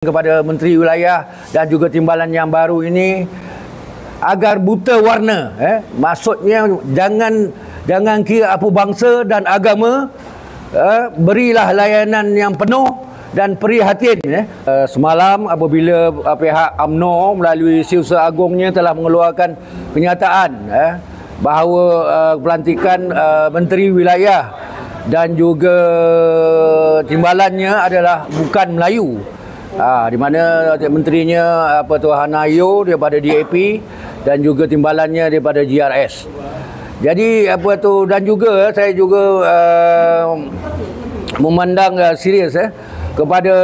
kepada Menteri Wilayah dan juga timbalan yang baru ini agar buta warna, maksudnya jangan kira apa bangsa dan agama, berilah layanan yang penuh dan prihatin. Semalam apabila pihak UMNO melalui Siusa Agungnya telah mengeluarkan kenyataan bahawa pelantikan Menteri Wilayah dan juga timbalannya adalah bukan Melayu. Di mana menterinya Hanayo daripada DAP dan juga timbalannya daripada GRS. Jadi dan juga saya juga memandang serius kepada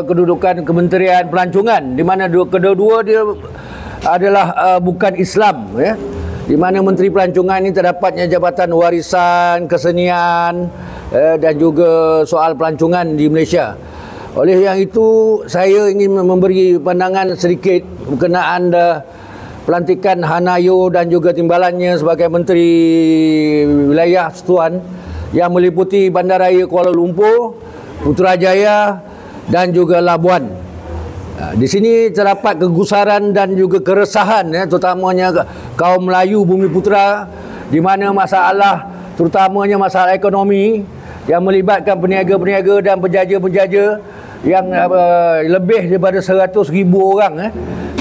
kedudukan Kementerian Pelancongan, di mana kedua-dua dia adalah bukan Islam, di mana Menteri Pelancongan ini terdapatnya jabatan warisan kesenian dan juga soal pelancongan di Malaysia. Oleh yang itu, saya ingin memberi pandangan sedikit berkenaan pelantikan Hanayo dan juga timbalannya sebagai Menteri Wilayah Setuan yang meliputi Bandaraya Kuala Lumpur, Putrajaya dan juga Labuan. Di sini terdapat kegusaran dan juga keresahan, terutamanya kaum Melayu Bumiputera, di mana masalah terutamanya masalah ekonomi yang melibatkan peniaga-peniaga dan penjaja-penjaja yang lebih daripada 100,000 orang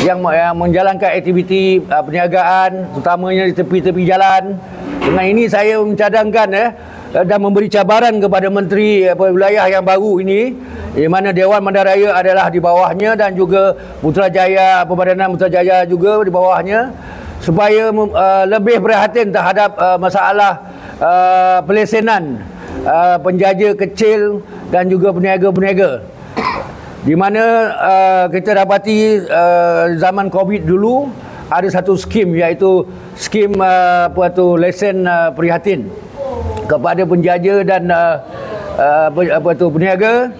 yang menjalankan aktiviti perniagaan terutamanya di tepi-tepi jalan. Dengan ini saya mencadangkan dan memberi cabaran kepada Menteri Wilayah yang baru ini, di mana Dewan Bandaraya adalah di bawahnya dan juga Putrajaya, Pembadanan Putrajaya juga di bawahnya, supaya lebih prihatin terhadap masalah pelesenan penjaja kecil dan juga peniaga-peniaga. Di mana kita dapati zaman COVID dulu ada satu skim, iaitu skim lesen prihatin kepada penjaja dan peniaga,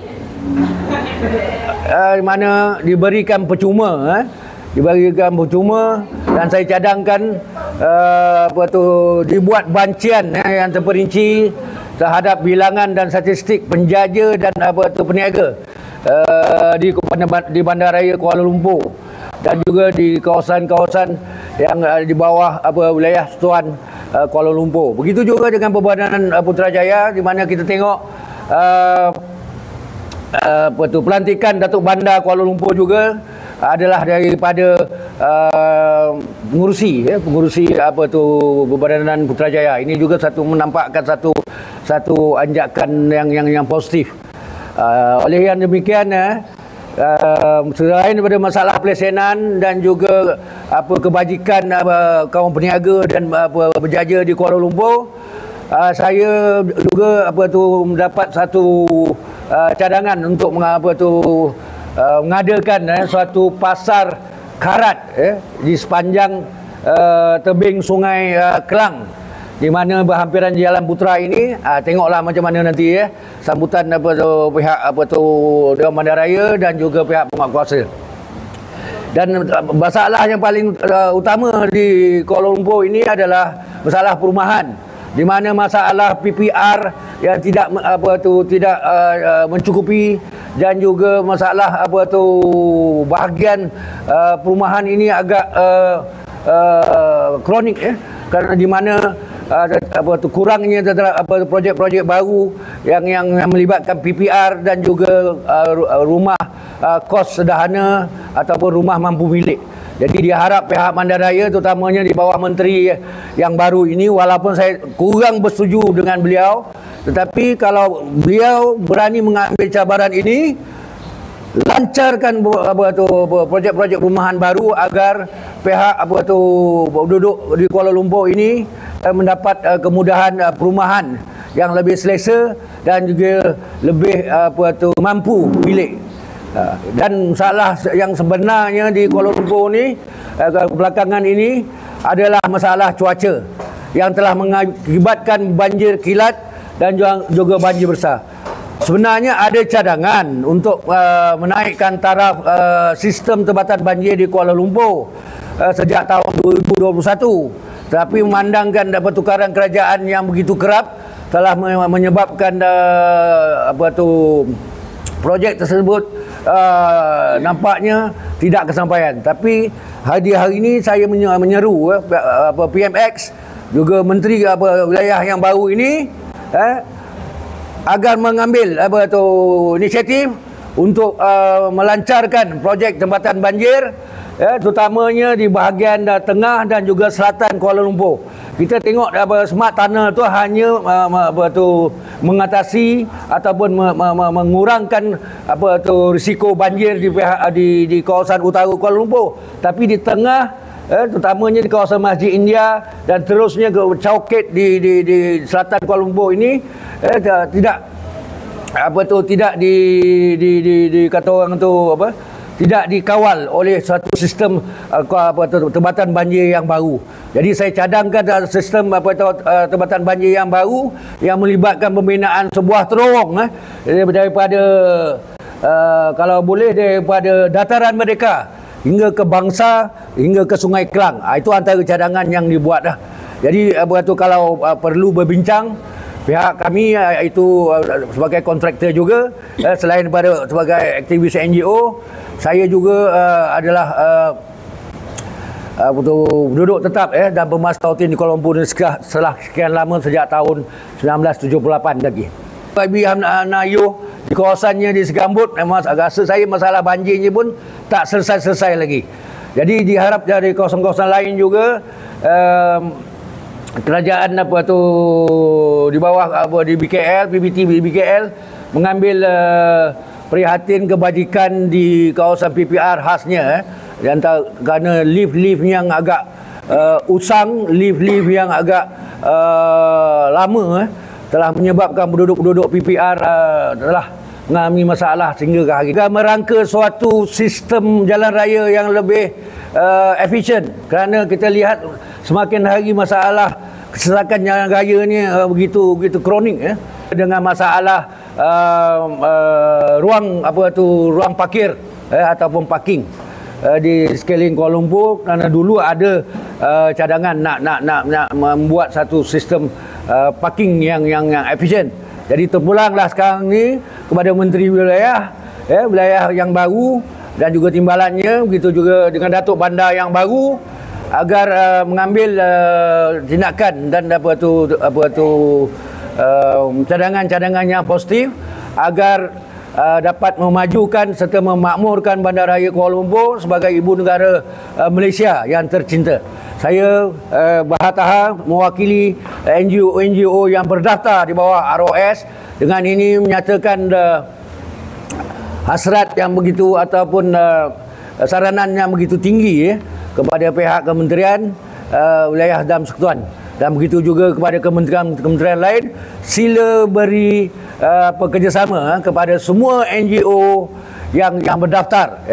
di mana diberikan percuma, dan saya cadangkan dibuat bancian yang terperinci terhadap bilangan dan statistik penjaja dan peniaga di Bandaraya Kuala Lumpur dan juga di kawasan-kawasan yang di bawah wilayah Setuan Kuala Lumpur. Begitu juga dengan Pembadanan Putrajaya, di mana kita tengok pelantikan Datuk Bandar Kuala Lumpur juga adalah daripada pengurusi Pembadanan Putrajaya. Ini juga menampakkan satu anjakan yang positif. Oleh yang demikian, selain daripada masalah pelesenan dan juga kebajikan kaum peniaga dan penjaja di Kuala Lumpur, saya juga mendapat satu cadangan untuk mengadakan suatu pasar karat di sepanjang tebing Sungai Kelang, di mana berhampiran Jalan Putra ini. Tengoklah macam mana nanti sambutan pihak Dewan Bandaraya dan juga pihak penguatkuasa. Dan masalah yang paling utama di Kuala Lumpur ini adalah masalah perumahan, di mana masalah PPR yang tidak mencukupi, dan juga masalah bahagian perumahan ini agak kronik, kerana di mana kurangnya projek-projek baru yang melibatkan PPR dan juga rumah kos sederhana ataupun rumah mampu milik. Jadi diharap pihak Bandaraya, terutamanya di bawah menteri yang baru ini, walaupun saya kurang bersetuju dengan beliau, tetapi kalau beliau berani mengambil cabaran ini, lancarkan projek-projek perumahan baru agar pihak penduduk di Kuala Lumpur ini mendapat kemudahan perumahan yang lebih selesa dan juga lebih mampu milik. Dan masalah yang sebenarnya di Kuala Lumpur ni belakangan ini adalah masalah cuaca yang telah mengakibatkan banjir kilat dan juga banjir besar. Sebenarnya ada cadangan untuk menaikkan taraf sistem tempatan banjir di Kuala Lumpur sejak tahun 2021. Tetapi memandangkan pertukaran kerajaan yang begitu kerap telah menyebabkan projek tersebut nampaknya tidak kesampaian. Tapi hari ini saya menyeru PMX juga menteri wilayah yang baru ini agar mengambil inisiatif untuk melancarkan projek jambatan banjir, terutamanya di bahagian tengah dan juga selatan Kuala Lumpur. Kita tengok smart tunnel tu hanya mengatasi ataupun mengurangkan risiko banjir di kawasan utara Kuala Lumpur, tapi di tengah, terutamanya di kawasan Masjid India dan terusnya ke Chowkit di selatan Kuala Lumpur ini kata orang tu tidak dikawal oleh satu sistem tempatan banjir yang baru. Jadi saya cadangkan sistem tempatan banjir yang baru yang melibatkan pembinaan sebuah terowong daripada kalau boleh daripada Dataran Merdeka hingga ke Bangsa hingga ke Sungai Kelang. Itu antara cadangan yang dibuat dah. Jadi kalau perlu berbincang, pihak kami itu sebagai kontraktor juga, selain daripada sebagai aktivis NGO, saya juga adalah penduduk tetap dan pemas tautin di Kuala Lumpur setelah sekian lama, sejak tahun 1978 lagi. Ibu Nayuh di kawasannya di Segambut, rasa saya masalah banjirnya pun tak selesai-selesai lagi. Jadi diharap dari kawasan-kawasan lain juga kerajaan di bawah di BKL, PBT BKL mengambil prihatin kebajikan di kawasan PPR khasnya kerana lift-lift yang agak usang, lift-lift yang agak lama telah menyebabkan penduduk-penduduk PPR telah mengalami masalah sehingga ke hari ini. Merangka suatu sistem jalan raya yang lebih efisien, kerana kita lihat semakin hari masalah kesesakan jalan raya ni begitu kronik dengan masalah ruang parkir ataupun parking di sekeliling Kuala Lumpur, kerana dulu ada cadangan nak membuat satu sistem parking yang efisien. Jadi terpulanglah sekarang ni kepada Menteri Wilayah yang baru dan juga timbalannya, begitu juga dengan Datuk Bandar yang baru, agar mengambil tindakan dan cadangan-cadangan yang positif agar dapat memajukan serta memakmurkan Bandaraya Kuala Lumpur sebagai ibu negara Malaysia yang tercinta. Saya Bahataha mewakili NGO yang berdaftar di bawah ROS, dengan ini menyatakan hasrat yang begitu ataupun saranan yang begitu tinggi kepada pihak Kementerian Wilayah dan Persekutuan, dan begitu juga kepada kementerian lain, sila beri kerjasama kepada semua NGO yang berdaftar